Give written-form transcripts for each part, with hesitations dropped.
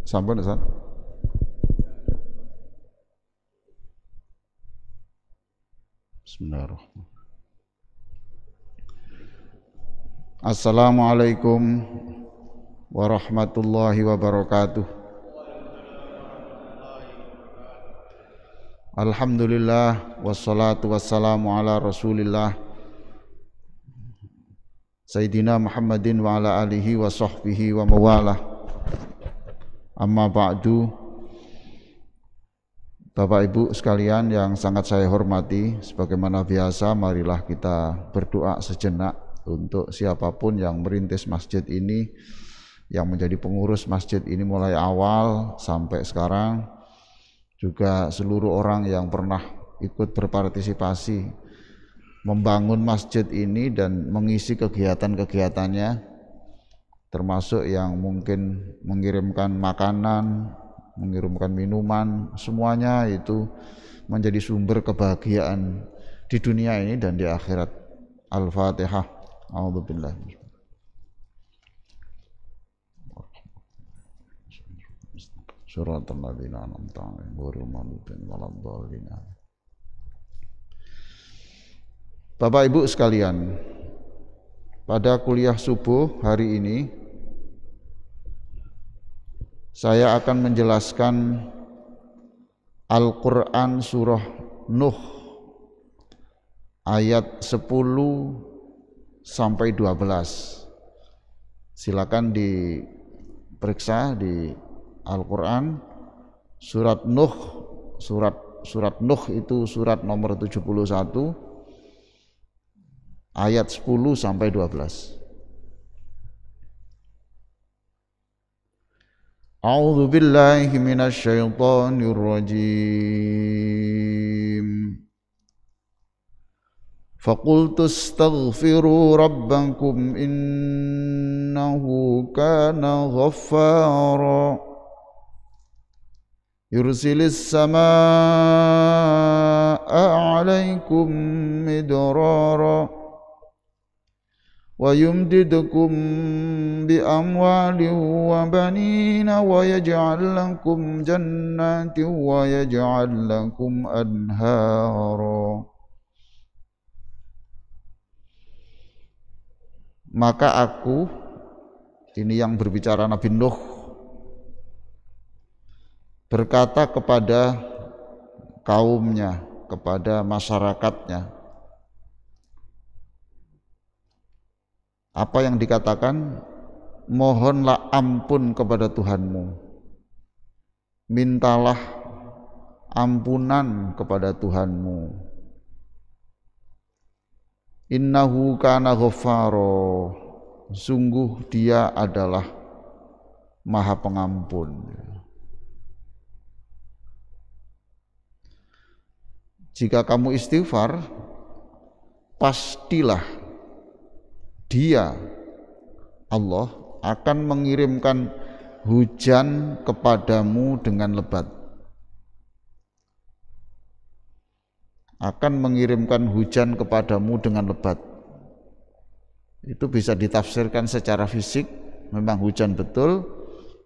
Sampun Ustaz. Bismillahirrahmanirrahim. Assalamualaikum warahmatullahi wabarakatuh. Alhamdulillah wassalatu wassalamu ala Rasulillah Sayyidina Muhammadin wa ala alihi wa sahbihi wa mawalah. Amma ba'du. Bapak Ibu sekalian yang sangat saya hormati, sebagaimana biasa marilah kita berdoa sejenak untuk siapapun yang merintis masjid ini, yang menjadi pengurus masjid ini mulai awal sampai sekarang, juga seluruh orang yang pernah ikut berpartisipasi membangun masjid ini dan mengisi kegiatan-kegiatannya, termasuk yang mungkin mengirimkan makanan, mengirimkan minuman, semuanya itu menjadi sumber kebahagiaan di dunia ini dan di akhirat. Al-Fatihah. A'udzubillah. Suratul ladzina an'amta 'alaihim ghairil maghdubi 'alaihim. Bapak Ibu sekalian, pada kuliah subuh hari ini saya akan menjelaskan Al-Quran surah Nuh ayat 10 sampai 12. Silakan diperiksa di Al-Quran surat Nuh, surat Nuh itu surat nomor 71 ayat 10 sampai 12. A'udzu billahi minasy syaithanir rajim. Faqultu astaghfiru rabbakum innahu kana ghaffara yursilis samaa'a 'alaikum midrara wa yumdidukum bi amwalin wa banina wa yaj'al lakum jannatin wa yaj'al lakum anhara. Maka aku, ini yang berbicara Nabi Nuh, berkata kepada kaumnya, kepada masyarakatnya. Apa yang dikatakan? Mohonlah ampun kepada Tuhanmu, mintalah ampunan kepada Tuhanmu. Innahu kana ghaffara, sungguh Dia adalah Maha Pengampun. Jika kamu istighfar, pastilah Dia, Allah, akan mengirimkan hujan kepadamu dengan lebat. Akan mengirimkan hujan kepadamu dengan lebat. Itu bisa ditafsirkan secara fisik, memang hujan betul,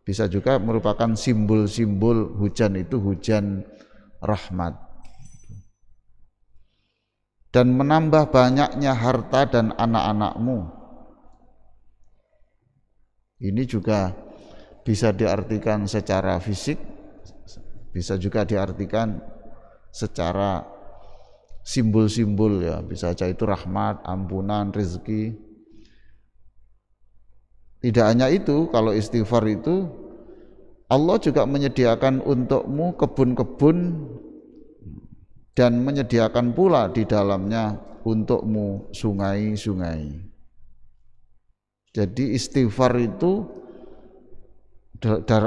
bisa juga merupakan simbol-simbol hujan itu hujan rahmat. Dan menambah banyaknya harta dan anak-anakmu. Ini juga bisa diartikan secara fisik, bisa juga diartikan secara simbol-simbol, ya, bisa saja itu rahmat, ampunan, rezeki. Tidak hanya itu, kalau istighfar itu Allah juga menyediakan untukmu kebun-kebun dan menyediakan pula di dalamnya untukmu sungai-sungai. Jadi istighfar itu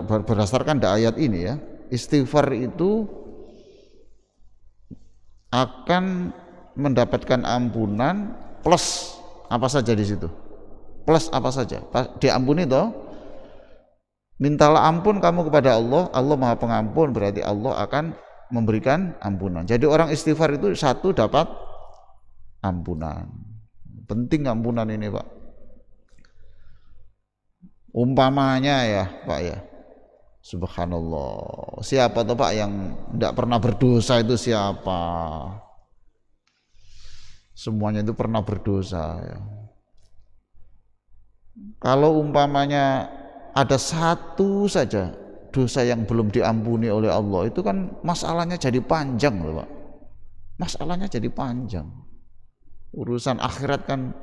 berdasarkan ayat ini, ya, istighfar itu akan mendapatkan ampunan plus apa saja di situ. Plus apa saja? Diampuni toh, Mintalah ampun kamu kepada Allah, Allah Maha Pengampun, berarti Allah akan memberikan ampunan. Jadi orang istighfar itu satu dapat ampunan. Penting ampunan ini, Pak. Umpamanya ya, Pak ya. Subhanallah. Siapa tuh Pak yang tidak pernah berdosa itu siapa? Semuanya itu pernah berdosa ya. Kalau umpamanya ada satu saja dosa yang belum diampuni oleh Allah, itu kan masalahnya jadi panjang loh Pak. Masalahnya jadi panjang. Urusan akhirat kan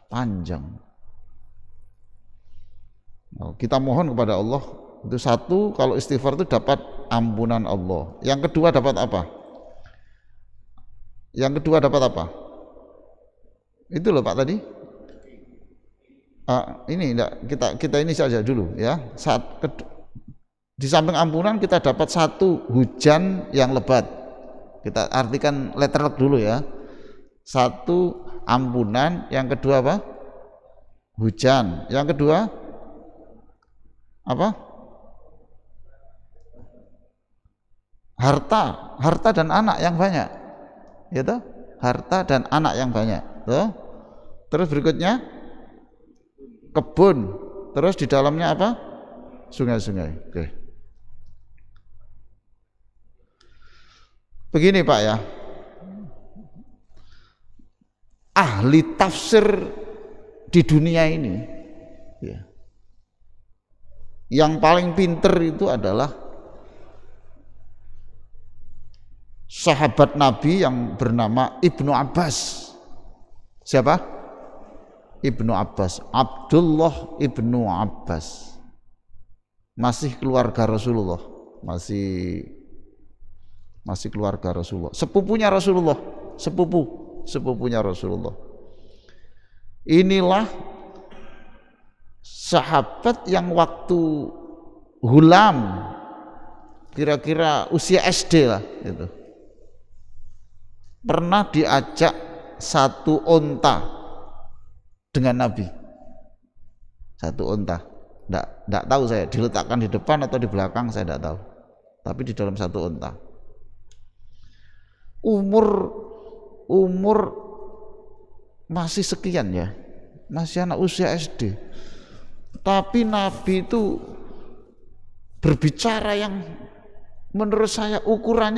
panjang. Nah, kita mohon kepada Allah itu satu, kalau istighfar itu dapat ampunan Allah. Yang kedua dapat apa? Yang kedua dapat apa? Itu loh Pak tadi. Ini enggak, kita ini saja dulu ya. Di samping ampunan kita dapat satu, hujan yang lebat. Kita artikan letterlek dulu ya. Satu, ampunan. Yang kedua apa? Hujan. Yang kedua apa? Harta dan anak yang banyak. Gitu? Harta dan anak yang banyak. Tuh. Terus berikutnya kebun. Terus di dalamnya apa? Sungai-sungai. Oke. Begini Pak ya. Ahli tafsir di dunia ini ya, yang paling pinter itu adalah sahabat Nabi yang bernama Ibnu Abbas. Siapa? Ibnu Abbas, Abdullah Ibnu Abbas. Masih keluarga Rasulullah, masih keluarga Rasulullah, sepupunya Rasulullah, sepupunya Rasulullah. Inilah sahabat yang waktu hulam, kira-kira usia SD lah gitu, pernah diajak satu onta dengan Nabi. Satu onta, enggak tahu saya diletakkan di depan atau di belakang, saya enggak tahu, tapi di dalam satu onta. Umur masih sekian ya, masih anak usia SD, tapi Nabi itu berbicara yang menurut saya ukuran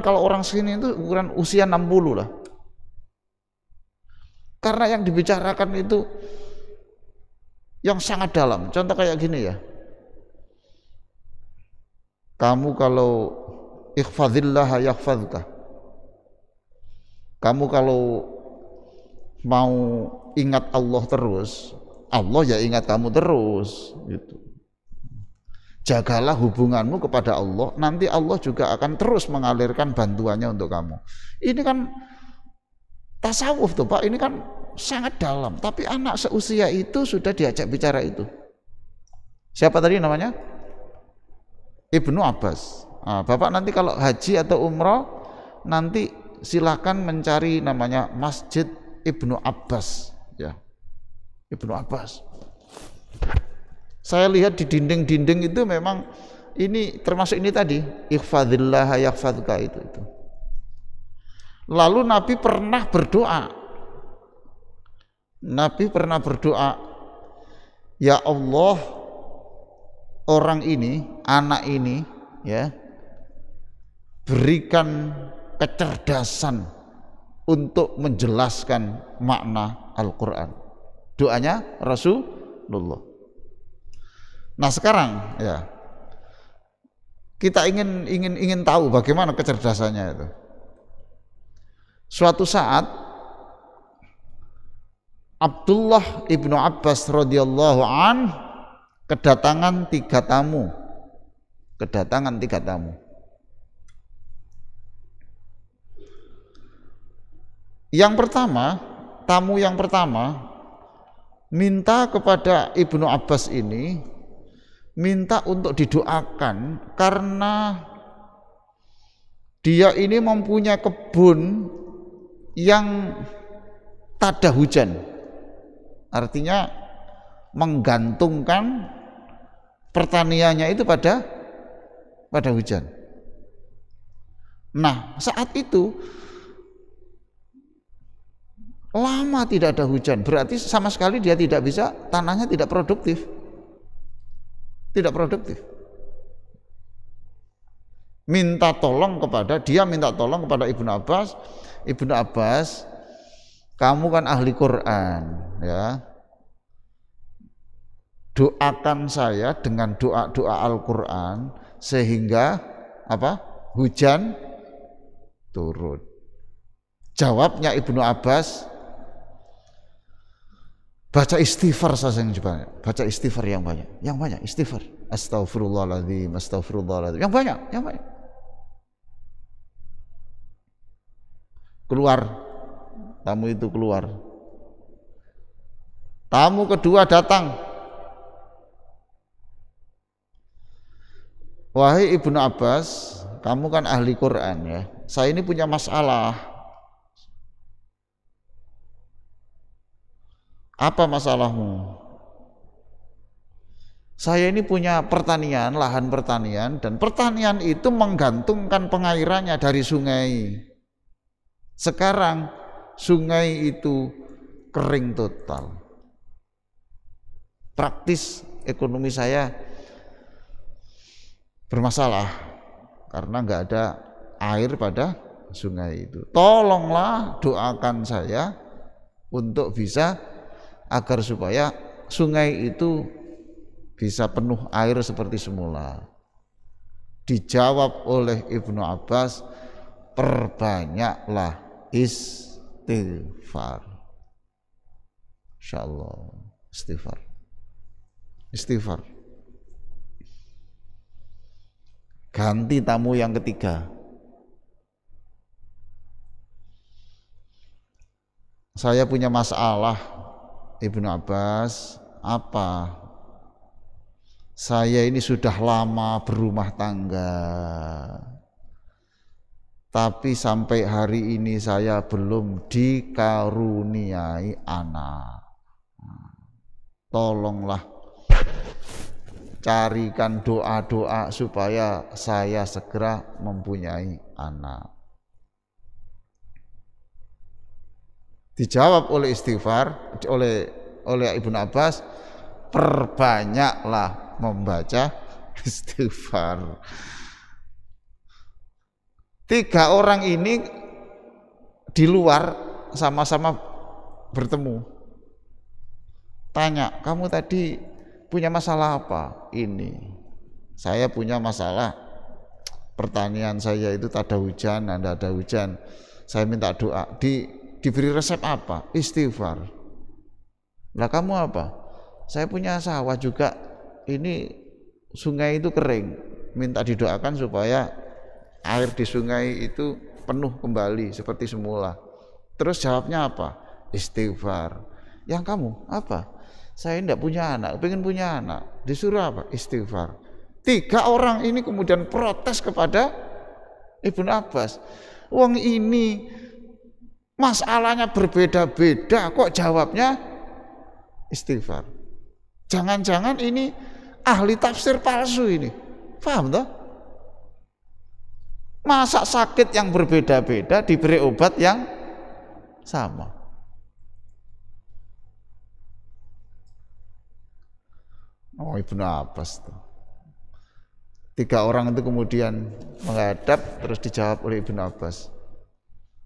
kalau orang sini itu ukuran usia 60 lah. Karena yang dibicarakan itu yang sangat dalam. Contoh kayak gini ya, kamu kalau ihfazillah yahfazka, kamu kalau mau ingat Allah terus, Allah ya ingat kamu terus gitu. Jagalah hubunganmu kepada Allah, nanti Allah juga akan terus mengalirkan bantuannya untuk kamu. Ini kan tasawuf tuh Pak, ini kan sangat dalam, tapi anak seusia itu sudah diajak bicara itu. Siapa tadi namanya? Ibnu Abbas. Nah, Bapak nanti kalau haji atau umrah nanti silakan mencari namanya Masjid Ibnu Abbas ya. Ibnu Abbas. Saya lihat di dinding-dinding itu memang ini termasuk ini tadi, ihfazillah yahfazka itu. Lalu Nabi pernah berdoa. Nabi pernah berdoa, ya Allah, orang ini, anak ini ya, berikan kecerdasan untuk menjelaskan makna Al-Quran. Doanya Rasulullah. Nah sekarang ya, kita ingin tahu bagaimana kecerdasannya itu. Suatu saat Abdullah Ibnu Abbas radhiyallahu an kedatangan tiga tamu. Tamu yang pertama minta kepada Ibnu Abbas ini, minta untuk didoakan karena dia ini mempunyai kebun yang tak ada hujan. Artinya menggantungkan pertaniannya itu pada hujan. Nah, saat itu lama tidak ada hujan, berarti sama sekali dia tidak bisa, tanahnya tidak produktif. Tidak produktif. Minta tolong kepada Ibnu Abbas. Ibnu Abbas, kamu kan ahli Quran, ya. Doakan saya dengan doa-doa Al-Quran sehingga apa? Hujan turun. Jawabnya Ibnu Abbas, baca istighfar saja yang banyak, baca istighfar yang banyak istighfar, astagfirullahaladzim, yang banyak. Keluar, tamu itu keluar. Tamu kedua datang, wahai Ibnu Abbas, kamu kan ahli Quran ya, saya ini punya masalah. Apa masalahmu? Saya ini punya pertanian, lahan pertanian, dan pertanian itu menggantungkan pengairannya dari sungai. Sekarang sungai itu kering total. Praktis ekonomi saya bermasalah karena nggak ada air pada sungai itu. Tolonglah doakan saya untuk bisa, agar supaya sungai itu bisa penuh air seperti semula. Dijawab oleh Ibnu Abbas, perbanyaklah istighfar. Insyaallah, istighfar. Ganti tamu yang ketiga. Saya punya masalah, Ibnu Abbas. Apa? Saya ini sudah lama berumah tangga, tapi sampai hari ini saya belum dikaruniai anak. Tolonglah carikan doa-doa supaya saya segera mempunyai anak. Dijawab oleh istighfar, oleh Ibnu Abbas, perbanyaklah membaca istighfar. 3 orang ini di luar sama-sama bertemu. Tanya, kamu tadi punya masalah apa? Ini, saya punya masalah pertanian saya itu tak ada hujan, tidak ada hujan. Saya minta doa. Diberi resep apa? Istighfar. Lah kamu apa? Saya punya sawah juga, ini sungai itu kering, minta didoakan supaya air di sungai itu penuh kembali seperti semula. Terus jawabnya apa? Istighfar. Yang kamu apa? Saya tidak punya anak, pengen punya anak. Disuruh apa? Istighfar. 3 orang ini kemudian protes kepada Ibnu Abbas. Wong ini masalahnya berbeda-beda, kok jawabnya istighfar. Jangan-jangan ini ahli tafsir palsu ini. Paham toh? Masa sakit yang berbeda-beda diberi obat yang sama. Oh, Ibnu Abbas tuh. 3 orang itu kemudian menghadap, terus dijawab oleh Ibnu Abbas.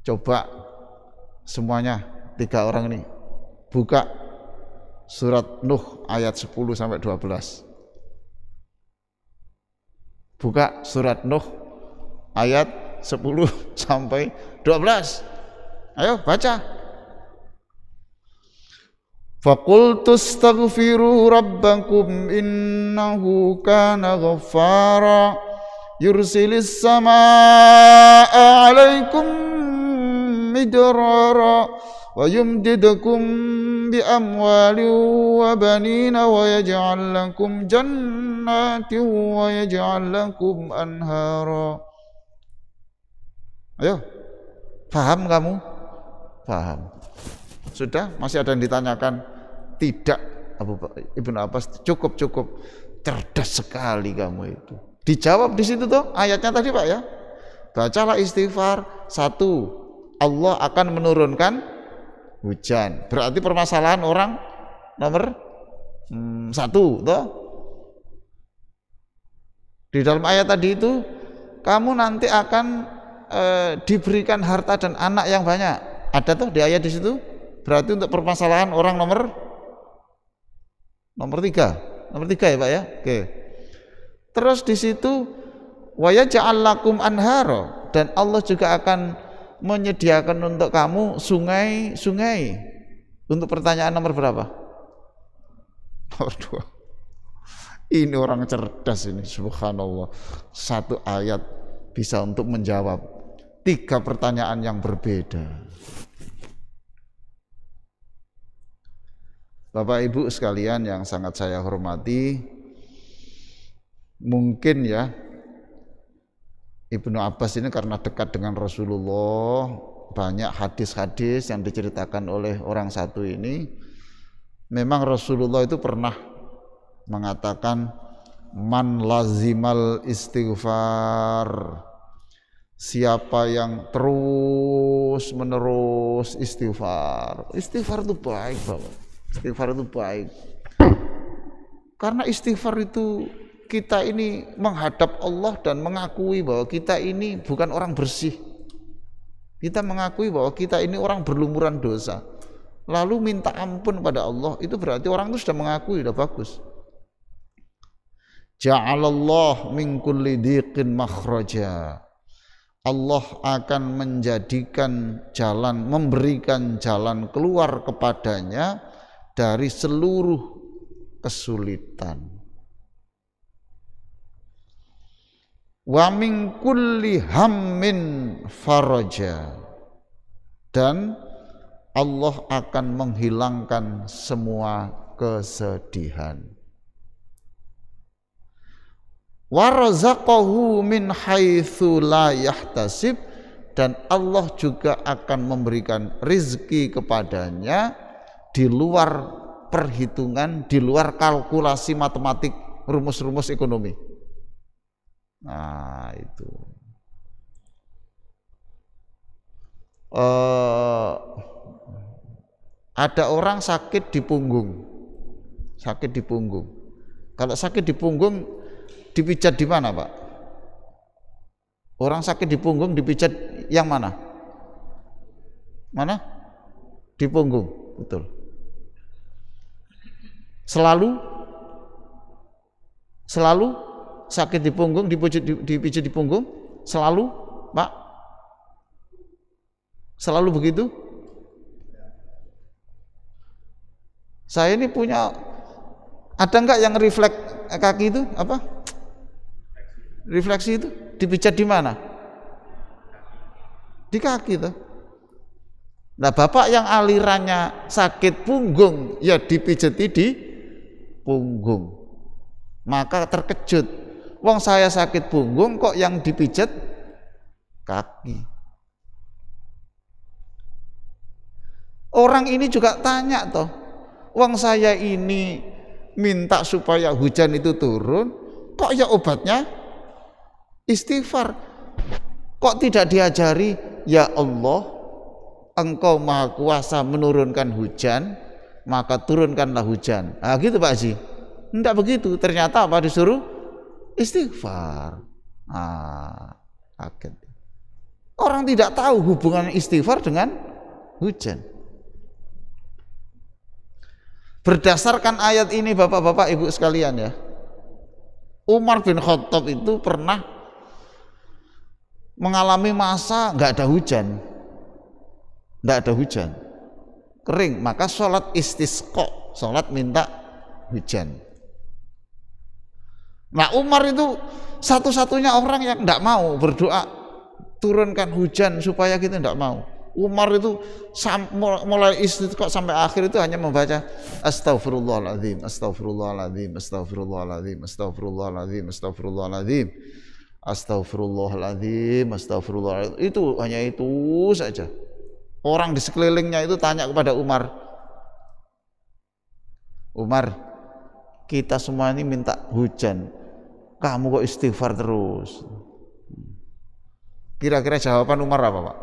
Coba semuanya 3 orang ini buka surat Nuh ayat 10 sampai 12. Buka surat Nuh ayat 10 sampai 12. Ayo baca. Faqultu astaghfiru rabbakum innahu kana ghaffara yursilis samaa'a 'alaikum midrara wa yumdidukum bi amwalin wa banina wa yaj'al lakum jannatin wa yaj'al lakum anhara. Ayo, paham kamu? Paham. Sudah? Masih ada yang ditanyakan? Tidak, Ibnu Abbas, cukup. cerdas sekali kamu itu. Dijawab di situ tuh ayatnya tadi Pak ya. Bacalah istighfar. 1, Allah akan menurunkan hujan. Berarti permasalahan orang nomor 1 toh. Di dalam ayat tadi itu kamu nanti akan diberikan harta dan anak yang banyak. Ada tuh di ayat di situ. Berarti untuk permasalahan orang nomor 3. Nomor 3 ya Pak ya. Oke. Terus di situ wa yaj'al lakum anhara, dan Allah juga akan menyediakan untuk kamu sungai-sungai. Untuk pertanyaan nomor berapa? Nomor 2. Ini orang cerdas ini, subhanallah. 1 ayat bisa untuk menjawab 3 pertanyaan yang berbeda. Bapak Ibu sekalian yang sangat saya hormati, mungkin ya Ibnu Abbas ini karena dekat dengan Rasulullah, banyak hadis-hadis yang diceritakan oleh orang satu ini. Memang Rasulullah itu pernah mengatakan man lazimal istighfar, siapa yang terus menerus istighfar. Istighfar itu baik Bapak, istighfar itu baik. Karena istighfar itu kita ini menghadap Allah dan mengakui bahwa kita ini bukan orang bersih. Kita mengakui bahwa kita ini orang berlumuran dosa. Lalu minta ampun pada Allah, itu berarti orang itu sudah mengakui, sudah bagus. Ja'alallah min kulli dhiqin makhraja. Allah akan menjadikan jalan, memberikan jalan keluar kepadanya dari seluruh kesulitan. Wa min kulli hammin faraja, dan Allah akan menghilangkan semua kesedihan. Wa razaqahu min haitsu la yahtasib, dan Allah juga akan memberikan rizki kepadanya di luar perhitungan, di luar kalkulasi matematik, rumus-rumus ekonomi. Nah itu ada orang sakit di punggung. Sakit di punggung. Kalau sakit di punggung dipijat di mana Pak? Orang sakit di punggung dipijat yang mana? Mana? Di punggung, betul. Selalu sakit di punggung, dipijat di punggung, selalu Pak? Selalu begitu? Saya ini punya, ada enggak yang refleks kaki itu apa? Refleksi itu dipijat di mana? Di kaki itu. Nah Bapak yang alirannya sakit punggung, ya dipijati di punggung. Maka terkejut, wong saya sakit punggung kok yang dipijat kaki. Orang ini juga tanya toh, wong saya ini minta supaya hujan itu turun, kok ya obatnya istighfar. Kok tidak diajari, ya Allah, Engkau Maha Kuasa menurunkan hujan, maka turunkanlah hujan. Nah gitu Pak Haji. Enggak begitu, ternyata apa disuruh istighfar. Kaget. Orang tidak tahu hubungan istighfar dengan hujan. Berdasarkan ayat ini Bapak-bapak Ibu sekalian ya, Umar bin Khattab itu pernah mengalami masa nggak ada hujan, kering, maka sholat istisqa, sholat minta hujan. Nah Umar itu satu-satunya orang yang nggak mau berdoa turunkan hujan supaya kita nggak mau. Umar itu mulai istisqa sampai akhir itu hanya membaca Astaghfirullahaladzim, Astaghfirullahaladzim, Astaghfirullahaladzim, Astaghfirullahaladzim, Astaghfirullahaladzim, Astaghfirullahaladzim, Astaghfirullahaladzim. Itu hanya itu saja. Orang di sekelilingnya itu tanya kepada Umar, Kita semua ini minta hujan, kamu kok istighfar terus. Kira-kira jawaban Umar apa, Pak?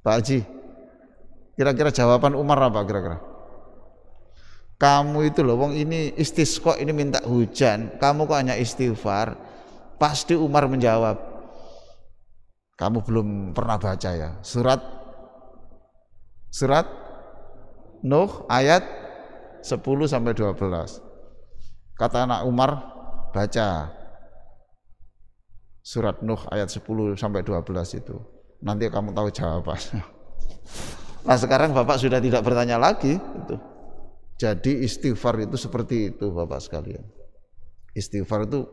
Pak Haji, kira-kira jawaban Umar apa kira-kira? Kamu itu loh, wong ini istisqa, ini minta hujan, kamu kok hanya istighfar? Pasti Umar menjawab, kamu belum pernah baca ya surat Nuh ayat 10-12. Kata anak Umar, baca surat Nuh ayat 10-12 itu. Nanti kamu tahu jawabannya. Nah sekarang Bapak sudah tidak bertanya lagi itu. Jadi istighfar itu seperti itu Bapak sekalian. Istighfar itu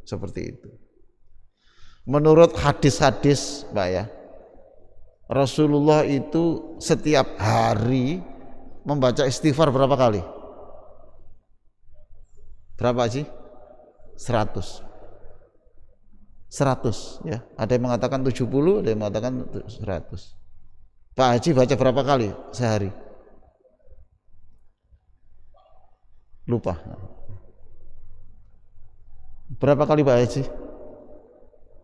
seperti itu. Menurut hadis-hadis Pak ya, Rasulullah itu setiap hari membaca istighfar berapa kali? Berapa sih? 100 ya. Ada yang mengatakan 70, ada yang mengatakan 100. Pak Haji baca berapa kali sehari? Lupa. Berapa kali Pak Haji?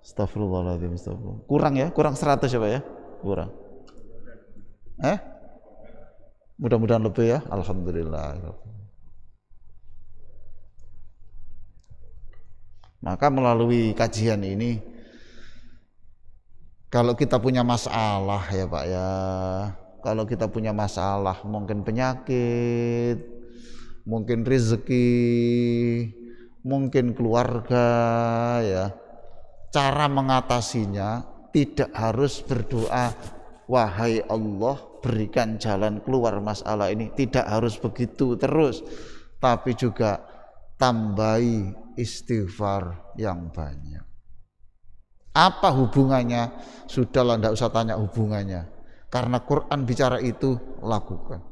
Astagfirullahaladzim, astagfirullah. Kurang ya? Kurang 100 ya Pak ya? Kurang. Mudah-mudahan lebih ya. Alhamdulillah. Maka melalui kajian ini, kalau kita punya masalah ya Pak ya, kalau kita punya masalah mungkin penyakit, mungkin rezeki, mungkin keluarga ya, cara mengatasinya tidak harus berdoa, wahai Allah berikan jalan keluar masalah ini, tidak harus begitu terus, tapi juga tambahi istighfar yang banyak. Apa hubungannya? Sudahlah, tidak usah tanya hubungannya, karena Quran bicara itu, lakukan.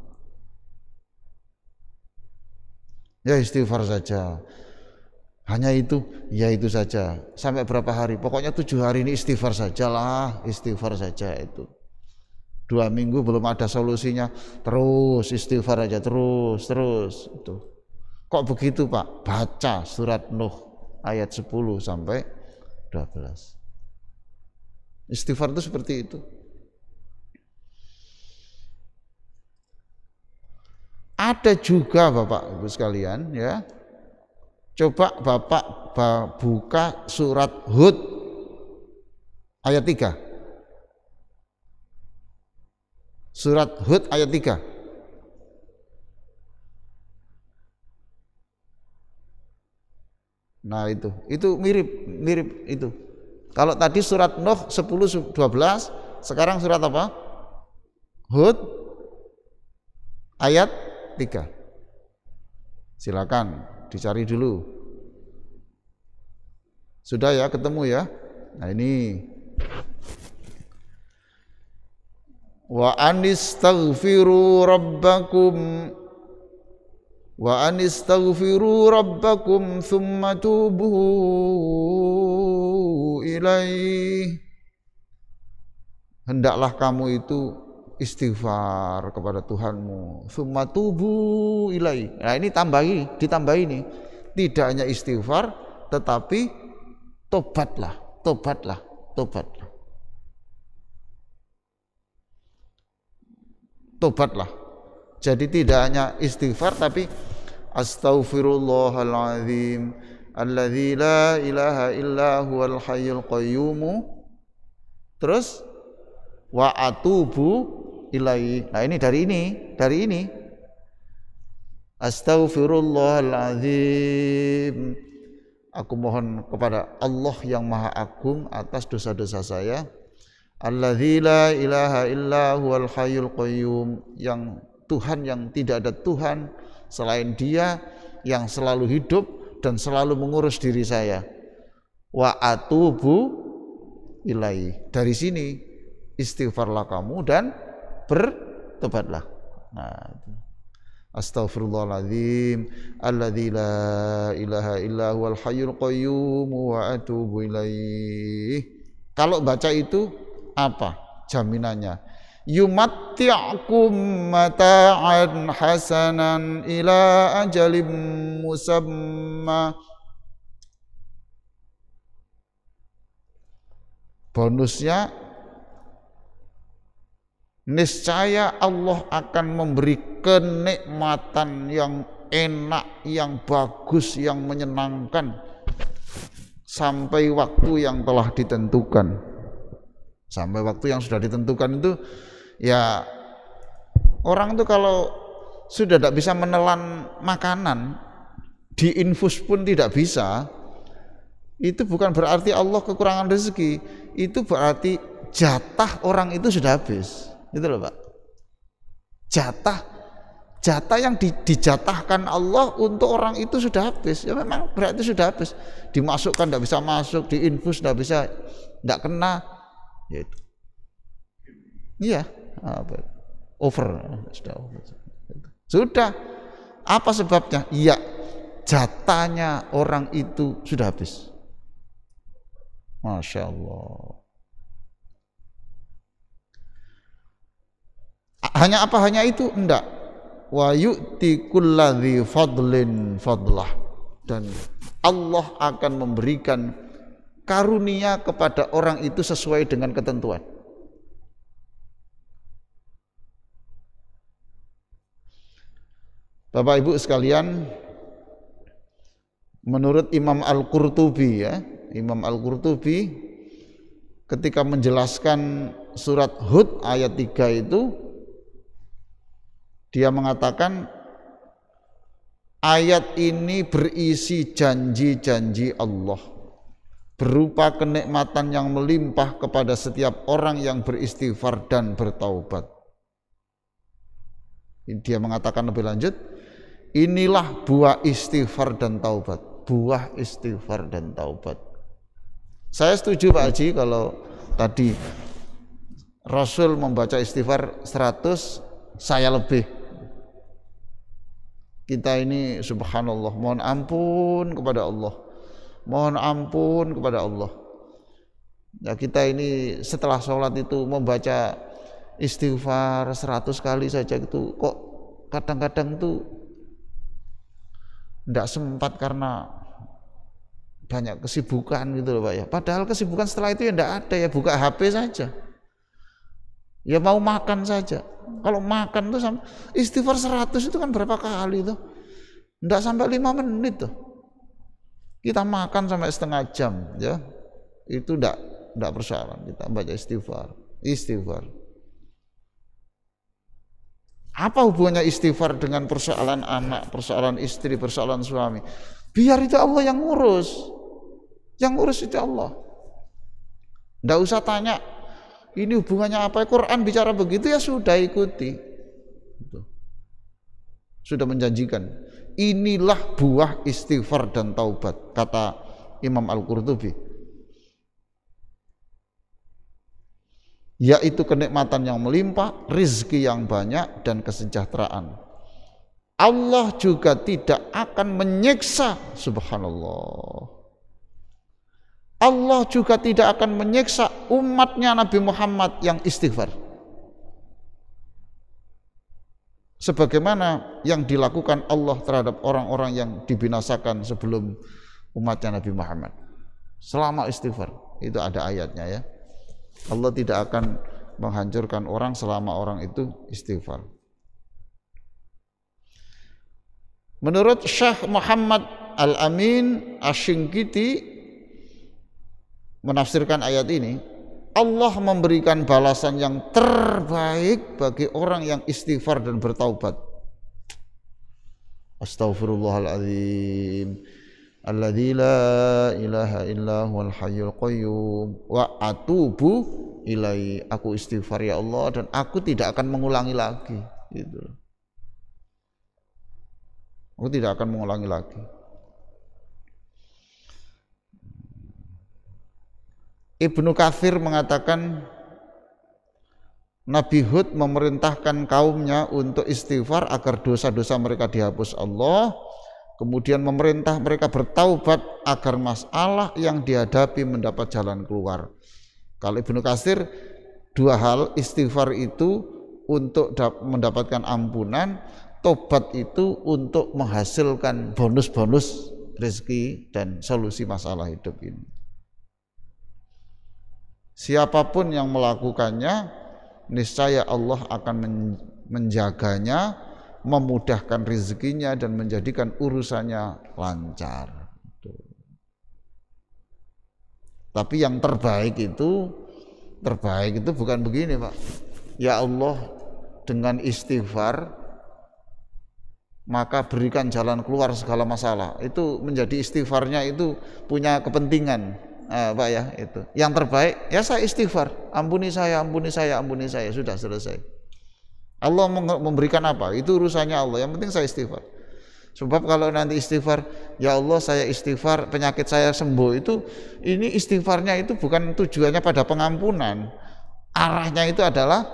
Ya istighfar saja, hanya itu, ya itu saja. Sampai berapa hari? Pokoknya 7 hari ini istighfar sajalah, istighfar saja itu. 2 minggu belum ada solusinya, terus istighfar aja, terus itu. Kok begitu Pak? Baca surat Nuh ayat 10-12. Istighfar itu seperti itu. Ada juga Bapak Ibu sekalian ya, coba Bapak buka surat Hud ayat 3. Surat Hud ayat 3. Nah itu mirip itu. Kalau tadi surat Nuh 10-12, sekarang surat apa? Hud ayat 3. Silakan dicari dulu. Sudah ya, ketemu ya. Nah ini, wa anistaghfiru rabbakum thumma tubu ilaih. Hendaklah kamu itu istighfar kepada Tuhanmu, thumma tubu ilaih. Nah ini ditambahi nih, tidak hanya istighfar tetapi tobatlah. Jadi tidak hanya istighfar tapi astaghfirullahaladzim alladzi la ilaha illa huwal hayyul qayyum, terus wa atubu ilaihi. Nah ini dari ini astaghfirullahaladzim, aku mohon kepada Allah yang maha agung atas dosa-dosa saya, alladzi la ilaha illa huwal hayyul qayyum, yang Tuhan yang tidak ada Tuhan selain Dia, yang selalu hidup dan selalu mengurus diri saya. Wa atubu ilaihi, dari sini istighfarlah kamu dan bertobatlah. Nah, astaghfirullahaladzim alladzi la ilaha illa huwal hayyul qayyum wa atubu ilaihi. Kalau baca itu apa jaminannya? yumatti'kum mata'an hasanan ila ajalim musamma. Bonusnya, niscaya Allah akan memberi kenikmatan yang enak, yang bagus, yang menyenangkan sampai waktu yang telah ditentukan. Sampai waktu yang sudah ditentukan itu, ya orang itu kalau sudah tidak bisa menelan makanan, diinfus pun tidak bisa, itu bukan berarti Allah kekurangan rezeki, itu berarti jatah orang itu sudah habis. Gitu loh Pak. Jatah yang dijatahkan Allah untuk orang itu sudah habis. Ya memang berarti sudah habis. Dimasukkan tidak bisa masuk, diinfus tidak bisa, tidak kena. Ya itu. Iya, over, sudah over. Sudah. Apa sebabnya? Iya, jatahnya orang itu sudah habis. Masya Allah. Hanya apa? Hanya itu? Enggak. Wa yu'ti kulladzi fadlin fadlah. Dan Allah akan memberikan karunia kepada orang itu sesuai dengan ketentuan. Bapak Ibu sekalian, menurut Imam Al-Qurtubi ya, Imam Al-Qurtubi ketika menjelaskan surat Hud ayat 3 itu, dia mengatakan ayat ini berisi janji-janji Allah berupa kenikmatan yang melimpah kepada setiap orang yang beristighfar dan bertaubat. Dia mengatakan lebih lanjut, inilah buah istighfar dan taubat. Buah istighfar dan taubat. Saya setuju Pak Haji kalau tadi Rasul membaca istighfar 100, saya lebih. Kita ini subhanallah, mohon ampun kepada Allah. Mohon ampun kepada Allah. Ya kita ini setelah sholat itu membaca istighfar 100 kali saja itu kok kadang-kadang itu tidak sempat karena banyak kesibukan gitu loh Pak ya. Padahal kesibukan setelah itu ya tidak ada, ya buka HP saja. Ya mau makan saja. Kalau makan tuh istighfar 100 itu kan berapa kali tuh? Tidak sampai 5 menit tuh. Kita makan sampai setengah jam ya. Itu tidak persoalan kita baca istighfar. Istighfar. Apa hubungannya istighfar dengan persoalan anak, persoalan istri, persoalan suami? Biar itu Allah yang ngurus. Yang ngurus itu Allah. Tidak usah tanya ini hubungannya apa? Quran bicara begitu ya sudah ikuti. Sudah menjanjikan. Inilah buah istighfar dan taubat, kata Imam Al-Qurtubi. Yaitu kenikmatan yang melimpah, rizki yang banyak, dan kesejahteraan. Allah juga tidak akan menyiksa, subhanallah. Allah juga tidak akan menyiksa umatnya Nabi Muhammad yang istighfar. Sebagaimana yang dilakukan Allah terhadap orang-orang yang dibinasakan sebelum umatnya Nabi Muhammad. Selama istighfar, itu ada ayatnya ya. Allah tidak akan menghancurkan orang selama orang itu istighfar. Menurut Syekh Muhammad Al-Amin Asy-Syinkiti menafsirkan ayat ini, Allah memberikan balasan yang terbaik bagi orang yang istighfar dan bertaubat. Astaghfirullahaladzim alladzi la ilaha illa huwal hayyul qayyum wa atubu ilaihi. Aku istighfar ya Allah dan aku tidak akan mengulangi lagi. Gitu. Aku tidak akan mengulangi lagi. Ibnu Katsir mengatakan Nabi Hud memerintahkan kaumnya untuk istighfar agar dosa-dosa mereka dihapus Allah, kemudian memerintah mereka bertaubat agar masalah yang dihadapi mendapat jalan keluar. Kalau Ibnu Katsir Dua hal, istighfar itu untuk mendapatkan ampunan, tobat itu untuk menghasilkan bonus-bonus rezeki dan solusi masalah hidup ini. Siapapun yang melakukannya, niscaya Allah akan menjaganya, memudahkan rezekinya dan menjadikan urusannya lancar. Tapi yang terbaik itu bukan begini, Pak. Ya Allah, dengan istighfar maka berikan jalan keluar segala masalah. Itu menjadi istighfarnya itu punya kepentingan, Pak ya, itu. Yang terbaik ya saya istighfar, ampuni saya, sudah selesai. Allah memberikan apa? Itu urusannya Allah. Yang penting saya istighfar. Sebab kalau nanti istighfar, ya Allah saya istighfar penyakit saya sembuh, itu ini istighfarnya itu bukan tujuannya pada pengampunan. Arahnya itu adalah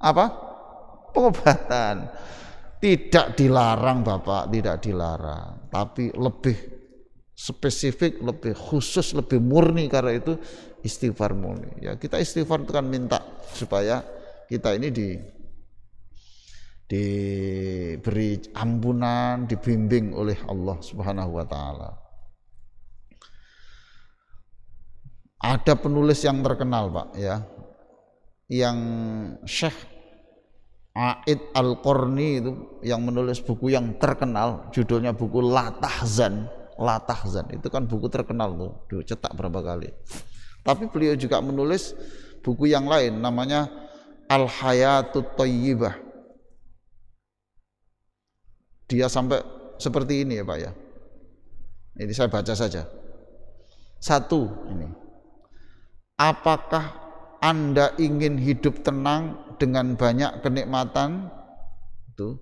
apa? Pengobatan. Tidak dilarang Bapak, tidak dilarang, tapi lebih spesifik, lebih khusus, lebih murni, karena itu istighfar murni. Ya, kita istighfar itu kan minta supaya kita ini diberi ampunan, dibimbing oleh Allah Subhanahu wa taala. Ada penulis yang terkenal, Pak, ya. Yang Syekh A'id Al-Qarni itu yang menulis buku yang terkenal, judulnya buku La Tahzan. La Tahzan itu kan buku terkenal tuh, dicetak berapa kali. Tapi beliau juga menulis buku yang lain namanya Al-Hayatut Thayyibah. Dia sampai seperti ini ya Pak ya. Ini saya baca saja. Satu ini. Apakah Anda ingin hidup tenang dengan banyak kenikmatan? Itu.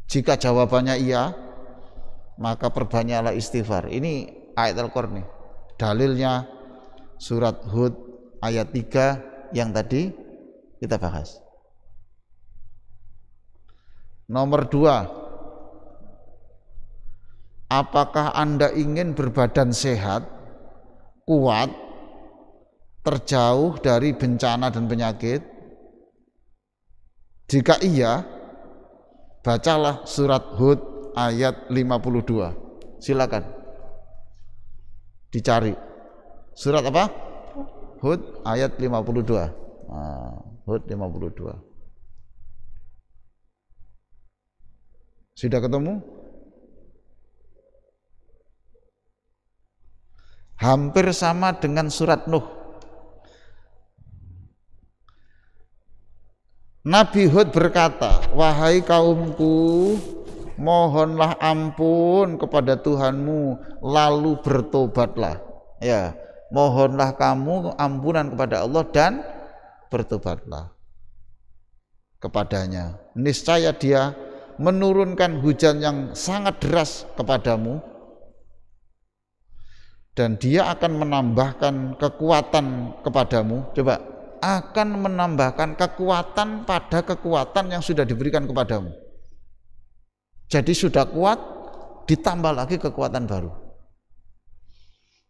Jika jawabannya iya, maka perbanyaklah istighfar. Ini ayat Al-Qarni. Dalilnya surat Hud ayat 3 yang tadi kita bahas. Nomor 2, apakah Anda ingin berbadan sehat, kuat, terjauh dari bencana dan penyakit? Jika iya, bacalah surat Hud ayat 52. Silakan dicari. Surat apa? Hud ayat 52. Hud 52. Sudah ketemu? Hampir sama dengan surat Nuh. Nabi Hud berkata, wahai kaumku, mohonlah ampun kepada Tuhanmu, lalu bertobatlah. Ya, mohonlah kamu ampunan kepada Allah dan bertobatlah kepadanya. Niscaya Dia menurunkan hujan yang sangat deras kepadamu, dan Dia akan menambahkan kekuatan kepadamu. Coba, akan menambahkan kekuatan pada kekuatan yang sudah diberikan kepadamu. Jadi sudah kuat, ditambah lagi kekuatan baru.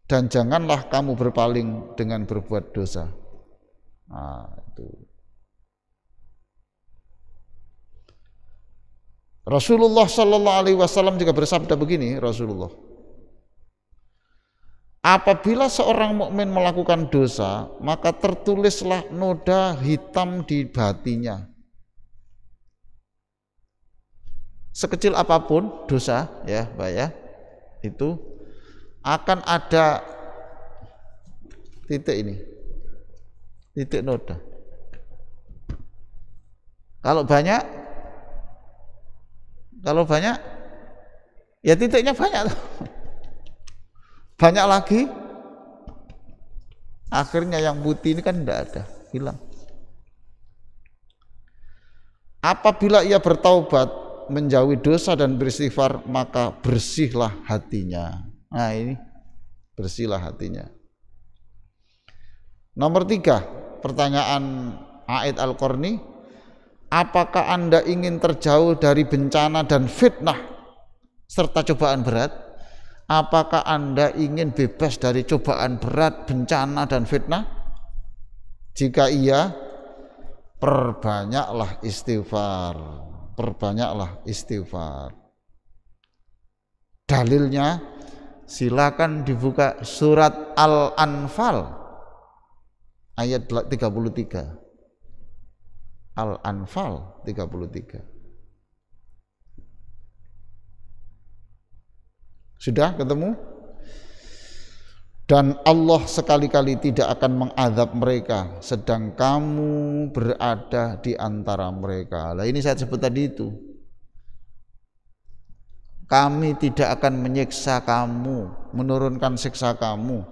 Dan janganlah kamu berpaling dengan berbuat dosa. Itu. Rasulullah Shallallahu Alaihi Wasallam juga bersabda begini, Rasulullah. Apabila seorang mukmin melakukan dosa, maka tertulislah noda hitam di hatinya. Sekecil apapun dosa, ya, Pak ya, itu akan ada titik ini, titik noda. Kalau banyak, ya titiknya banyak. Banyak lagi, akhirnya yang putih ini kan tidak ada, hilang. Apabila ia bertaubat, menjauhi dosa dan beristighfar, maka bersihlah hatinya. Nah ini, bersihlah hatinya. Nomor 3, pertanyaan A'id Al-Qarni, apakah Anda ingin terjauh dari bencana dan fitnah serta cobaan berat? Apakah Anda ingin bebas dari cobaan berat, bencana dan fitnah? Jika iya, perbanyaklah istighfar. Perbanyaklah istighfar. Dalilnya silakan dibuka surat Al-Anfal ayat 33. Al-Anfal 33. Sudah ketemu? Dan Allah sekali-kali tidak akan mengadab mereka sedang kamu berada di antara mereka. Nah ini saya sebut tadi itu. Kami tidak akan menyiksa kamu, menurunkan siksa kamu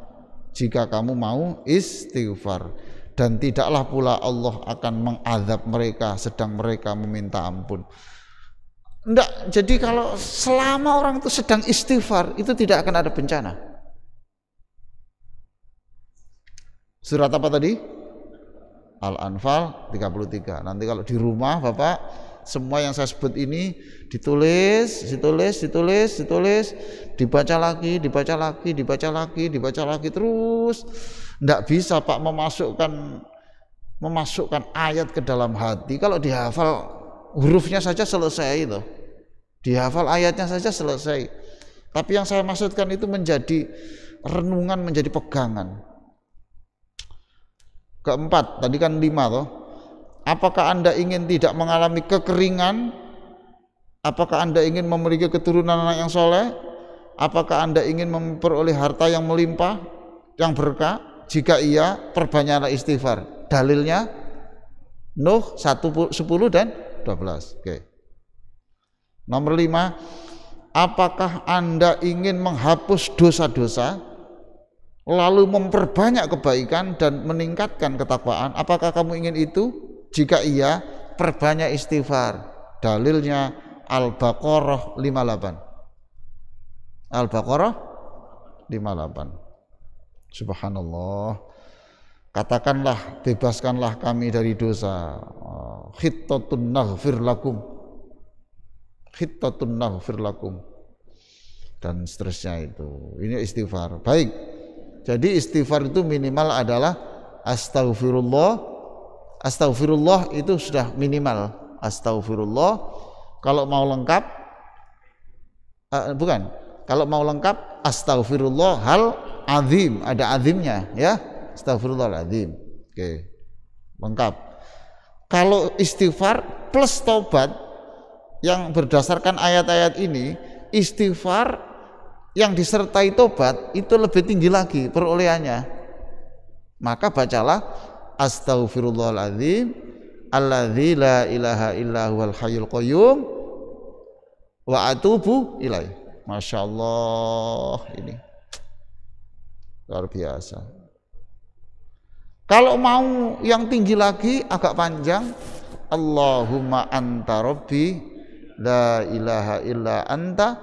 jika kamu mau istighfar. Dan tidaklah pula Allah akan mengadab mereka sedang mereka meminta ampun. Enggak, jadi kalau selama orang itu sedang istighfar, itu tidak akan ada bencana. Surat apa tadi? Al-Anfal 33. Nanti kalau di rumah Bapak, semua yang saya sebut ini ditulis, dibaca lagi terus. Enggak bisa Pak memasukkan ayat ke dalam hati. Kalau dihafal hurufnya saja selesai itu. Dihafal ayatnya saja selesai. Tapi yang saya maksudkan itu menjadi renungan, menjadi pegangan. Keempat, tadi kan 5 toh. Apakah Anda ingin tidak mengalami kekeringan? Apakah Anda ingin memiliki keturunan anak yang soleh? Apakah Anda ingin memperoleh harta yang melimpah, yang berkah? Jika iya, perbanyaklah istighfar. Dalilnya Nuh 1, 10 dan 12. Oke. Nomor 5, apakah Anda ingin menghapus dosa-dosa lalu memperbanyak kebaikan dan meningkatkan ketakwaan? Apakah kamu ingin itu? Jika iya, perbanyak istighfar. Dalilnya Al-Baqarah 58. Al-Baqarah 58. Subhanallah. Katakanlah, bebaskanlah kami dari dosa. Khittatun naghfir lakum. Khittatun naghfir lakum. Dan seterusnya itu. Ini istighfar. Baik. Jadi istighfar itu minimal adalah astaghfirullah. Astaghfirullah itu sudah minimal. Astaghfirullah. Kalau mau lengkap, bukan. Kalau mau lengkap, astaghfirullah hal azim. Ada azimnya, ya. Astaghfirullahaladzim. Oke. Lengkap. Kalau istighfar plus taubat yang berdasarkan ayat-ayat ini, istighfar yang disertai tobat itu lebih tinggi lagi perolehannya. Maka bacalah astaghfirullahaladzim alladzi la ilaha illa huwal hayyul qayyum wa atubu ilaih. Masya Allah, ini luar biasa. Kalau mau yang tinggi lagi agak panjang, Allahumma anta rabbi la ilaha illa anta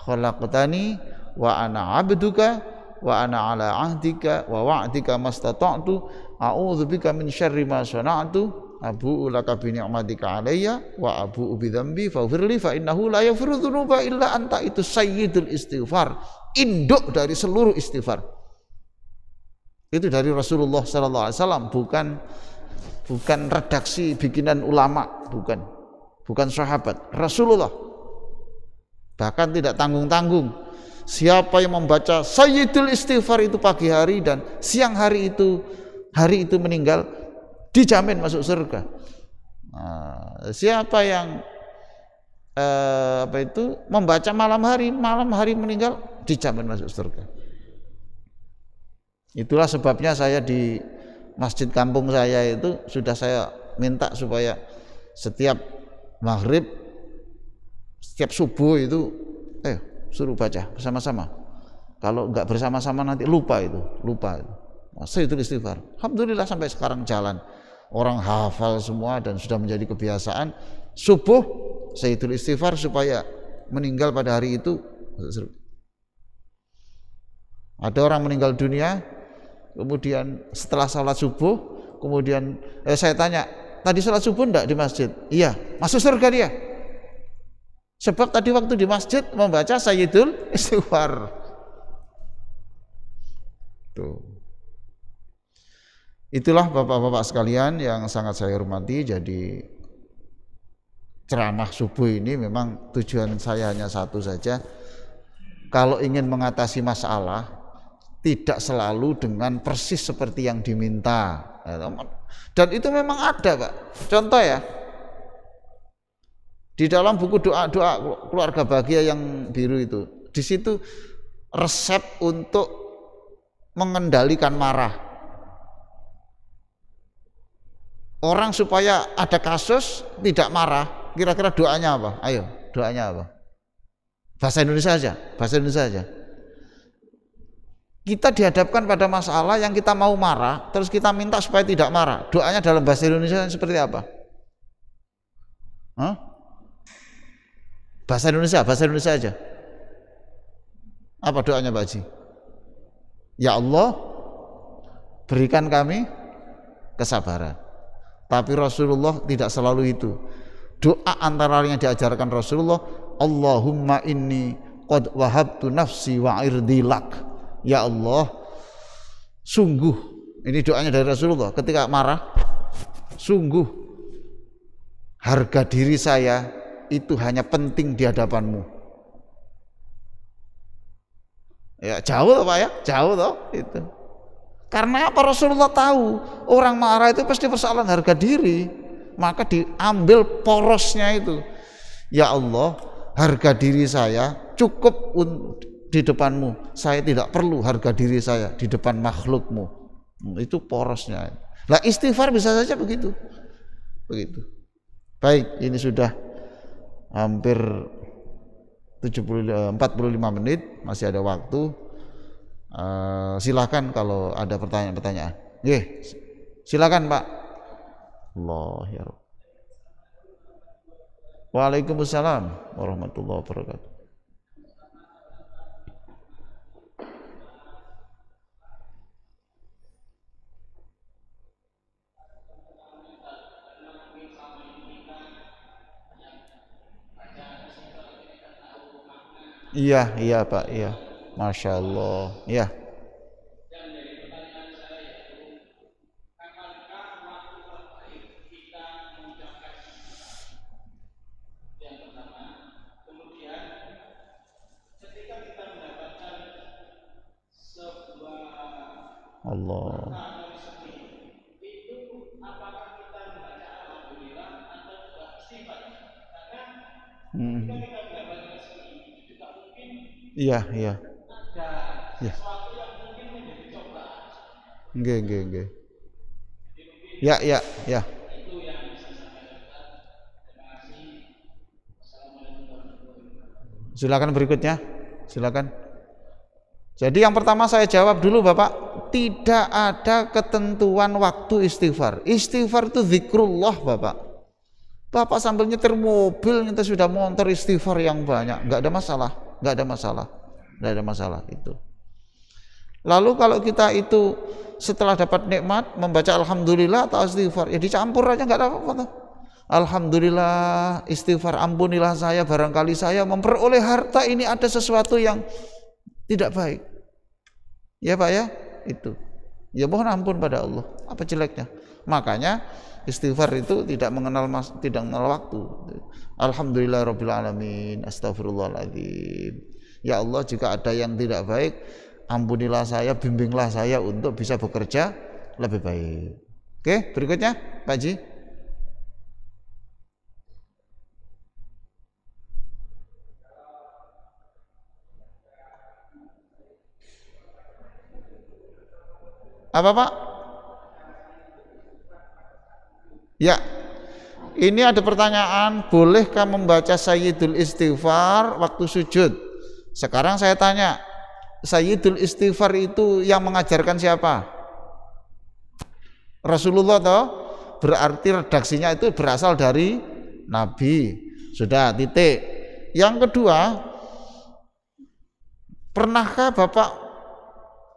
khalaqtani wa ana abduka wa ana ala ahdika wa wa'dika mastata'tu a'udzubika min syarri ma sana'tu abu'u laka bi ni'matika alayya wa abu'u bi dzambi faghfirli fa innahu la yaghfiru dzunuba illa anta. Itu sayyidul istighfar, induk dari seluruh istighfar. Itu dari Rasulullah sallallahu alaihi wasallam, bukan redaksi bikinan ulama, bukan sahabat, Rasulullah. Bahkan tidak tanggung-tanggung. Siapa yang membaca sayyidul istighfar itu pagi hari dan siang hari itu meninggal, dijamin masuk surga. Nah, siapa yang membaca malam hari meninggal, dijamin masuk surga. Itulah sebabnya saya di masjid kampung saya itu sudah saya minta supaya setiap maghrib, setiap subuh itu suruh baca bersama-sama. Kalau enggak bersama-sama nanti lupa itu. Sayyidul istighfar. Alhamdulillah sampai sekarang jalan. Orang hafal semua dan sudah menjadi kebiasaan. Subuh sayyidul istighfar supaya meninggal pada hari itu. Ada orang meninggal dunia, kemudian setelah salat subuh, kemudian saya tanya, tadi salat subuh enggak di masjid? Iya, masuk surga dia. Sebab tadi waktu di masjid membaca sayyidul istighfar. Tuh. Itulah Bapak-bapak sekalian yang sangat saya hormati. Jadi ceramah subuh ini memang tujuan saya hanya satu saja. Kalau ingin mengatasi masalah, tidak selalu dengan persis seperti yang diminta. Dan itu memang ada, Pak. Contoh ya, di dalam buku doa-doa keluarga bahagia yang biru itu, di situ resep untuk mengendalikan marah. Orang supaya ada kasus tidak marah, kira-kira doanya apa? Ayo, doanya apa? Bahasa Indonesia aja, bahasa Indonesia aja. Kita dihadapkan pada masalah yang kita mau marah, terus kita minta supaya tidak marah. Doanya dalam bahasa Indonesia seperti apa? Hah? Bahasa Indonesia aja. Apa doanya Pak Haji? Ya Allah, berikan kami kesabaran. Tapi Rasulullah tidak selalu itu. Doa antara lain yang diajarkan Rasulullah, Allahumma inni qad wahabtu nafsi wa irdi lak. Ya Allah, sungguh, ini doanya dari Rasulullah ketika marah, sungguh harga diri saya itu hanya penting di hadapanmu. Ya jauh toh Pak ya, jauh toh itu. Karena apa? Rasulullah tahu orang marah itu pasti persoalan harga diri, maka diambil porosnya itu. Ya Allah, harga diri saya cukup di depanmu, saya tidak perlu harga diri saya di depan makhlukmu. Itu porosnya. Lah istighfar bisa saja begitu. Baik, ini sudah hampir 45 menit, masih ada waktu. Silakan kalau ada pertanyaan-pertanyaan. Silakan Pak. Allah ya Rabb. Waalaikumsalam warahmatullahi wabarakatuh. Iya Pak, iya. Masya Allah, ya. Allah. Iya. Ya. Nggih. Ya. Silakan berikutnya. Silakan. Jadi yang pertama saya jawab dulu Bapak, tidak ada ketentuan waktu istighfar. Istighfar itu zikrullah Bapak. Bapak sambil nyetir mobil, nyetir sepeda motor istighfar yang banyak, nggak ada masalah itu. Lalu kalau kita itu setelah dapat nikmat membaca alhamdulillah atau istighfar, ya dicampur aja nggak ada apa-apa. Alhamdulillah, istighfar, ampunilah saya barangkali saya memperoleh harta ini ada sesuatu yang tidak baik. Ya Pak ya, itu. Ya mohon ampun pada Allah. Apa jeleknya? Makanya istighfar itu tidak mengenal waktu. Alhamdulillahirabbil alamin, astagfirullahaladzim. Ya Allah, jika ada yang tidak baik, ampunilah saya, bimbinglah saya untuk bisa bekerja lebih baik. Oke, berikutnya Pak Haji. Apa Pak? Ya, ini ada pertanyaan, bolehkah membaca Sayyidul Istighfar waktu sujud? Sekarang saya tanya, Sayyidul Istighfar itu yang mengajarkan siapa? Rasulullah toh? Berarti redaksinya itu berasal dari Nabi. Sudah, titik. Yang kedua, pernahkah Bapak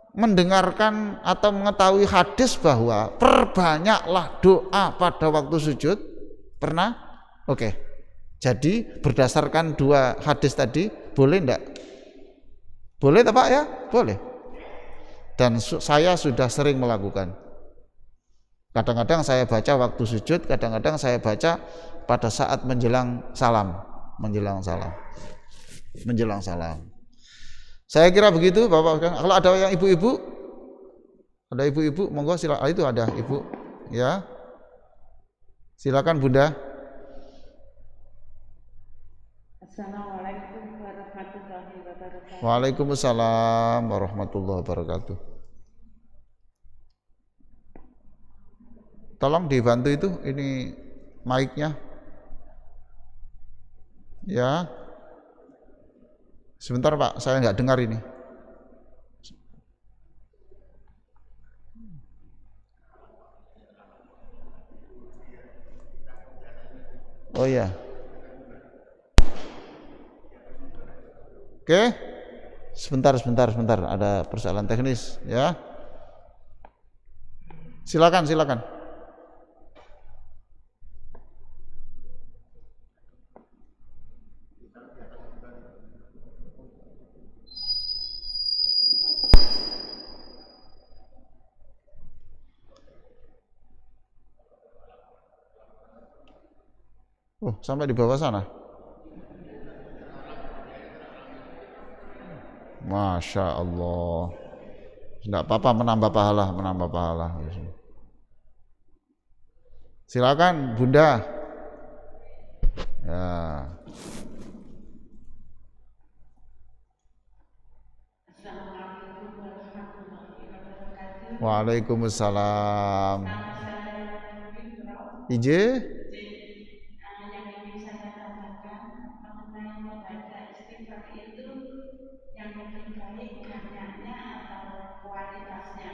mendengarkan atau mengetahui hadis bahwa perbanyaklah doa pada waktu sujud? Pernah? Oke. Jadi berdasarkan dua hadis tadi, boleh enggak? Boleh tak Pak ya? Boleh. Dan saya sudah sering melakukan. Kadang-kadang saya baca waktu sujud, kadang-kadang saya baca pada saat menjelang salam. Saya kira begitu Bapak. Kalau ada yang ibu-ibu, monggo silakan. Itu ada ibu, ya. Silakan Bunda. Assalamualaikum warahmatullahi wabarakatuh. Waalaikumsalam warahmatullahi wabarakatuh. Tolong dibantu itu, ini mic-nya. Ya. Sebentar Pak, saya nggak dengar ini. Oh ya. Oke. Sebentar, ada persoalan teknis, ya. Silakan. Oh, sampai di bawah sana. Masya Allah. Tidak apa-apa, menambah pahala. Silakan Bunda. Ya. Assalamualaikum warahmatullahi wabarakatuh. Waalaikumsalam. Nama saya Fitro. Ije? Yang ingin saya tanyakan mengenai membaca istighfar itu yang lebih baik banyaknya atau kualitasnya.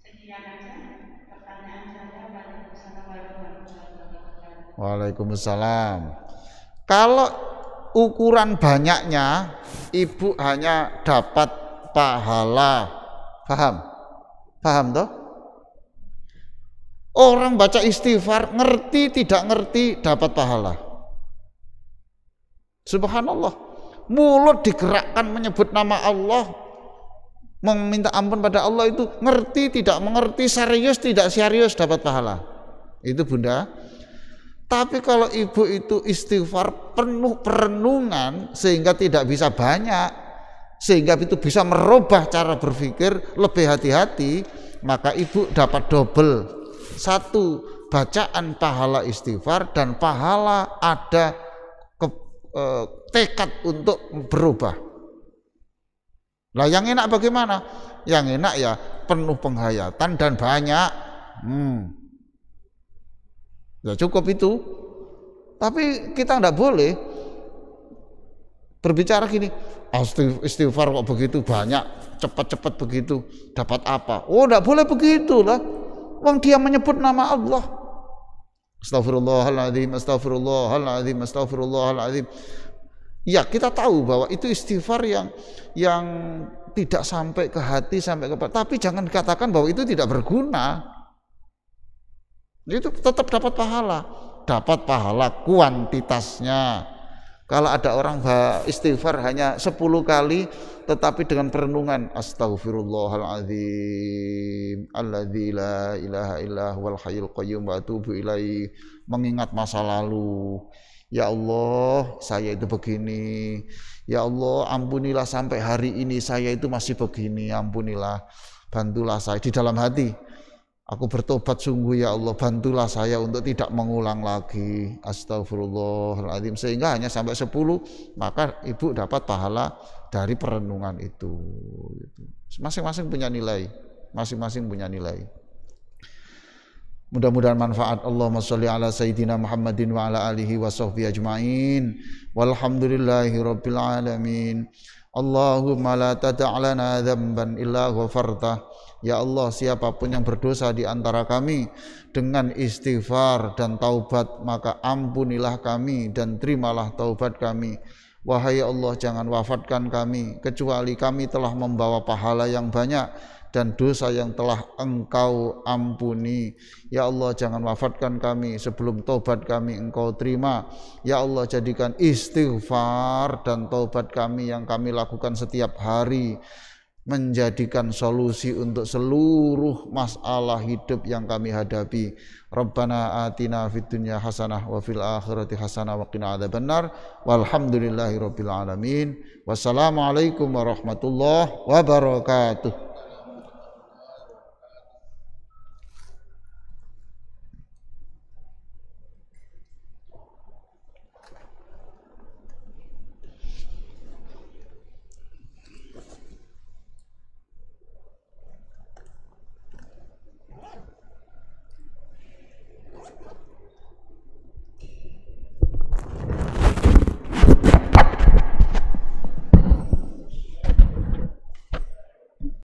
Sekian aja pertanyaan saya. Waalaikumsalam warahmatullahi wabarakatuh. Waalaikumsalam. Kalau ukuran banyaknya, ibu hanya dapat pahala. Paham toh? Orang baca istighfar, ngerti tidak ngerti dapat pahala. Subhanallah. Mulut digerakkan menyebut nama Allah, meminta ampun pada Allah, itu ngerti tidak mengerti, serius tidak serius dapat pahala. Itu Bunda. Tapi kalau ibu itu istighfar penuh perenungan sehingga tidak bisa banyak, sehingga itu bisa merubah cara berpikir, lebih hati-hati, maka ibu dapat double. Satu, bacaan pahala istighfar, dan pahala ada tekad untuk berubah. Lah yang enak bagaimana? Yang enak ya penuh penghayatan dan banyak. Ya cukup itu. Tapi kita tidak boleh berbicara gini, istighfar kok begitu banyak, cepat-cepat begitu, dapat apa? Oh, tidak boleh begitu lah. Wong dia menyebut nama Allah. Astagfirullahaladzim. Ya, kita tahu bahwa itu istighfar yang tidak sampai ke hati, sampai ke, tapi jangan dikatakan bahwa itu tidak berguna. Itu tetap dapat pahala kuantitasnya. Kalau ada orang istighfar hanya 10 kali tetapi dengan perenungan astagfirullahaladzim alladzi la ilaha illa huwal hayyul qayyum wa atubu ilaihi, mengingat masa lalu. Ya Allah, saya itu begini. Ya Allah, ampunilah sampai hari ini saya itu masih begini. Ampunilah, bantulah saya di dalam hati. Aku bertobat sungguh ya Allah, bantulah saya untuk tidak mengulang lagi. Astagfirullahaladzim. Sehingga hanya sampai 10, maka ibu dapat pahala dari perenungan itu. Masing-masing punya nilai. Mudah-mudahan manfaat. Allahumma sholli ala sayyidina Muhammadin wa ala alihi wa sahbihi ajma'in. Walhamdulillahi rabbil alamin. Allahumma la tada'lana dzamban illa ghafartah. Ya Allah, siapapun yang berdosa di antara kami dengan istighfar dan taubat, maka ampunilah kami dan terimalah taubat kami. Wahai Allah, jangan wafatkan kami kecuali kami telah membawa pahala yang banyak dan dosa yang telah Engkau ampuni. Ya Allah, jangan wafatkan kami sebelum taubat kami Engkau terima. Ya Allah, jadikan istighfar dan taubat kami yang kami lakukan setiap hari menjadikan solusi untuk seluruh masalah hidup yang kami hadapi. Rabbana atina fid dunya hasanah wa fil akhirati hasanah wa qina adzabannar. Walhamdulillahirabbil alamin. Wassalamualaikum warahmatullahi wabarakatuh.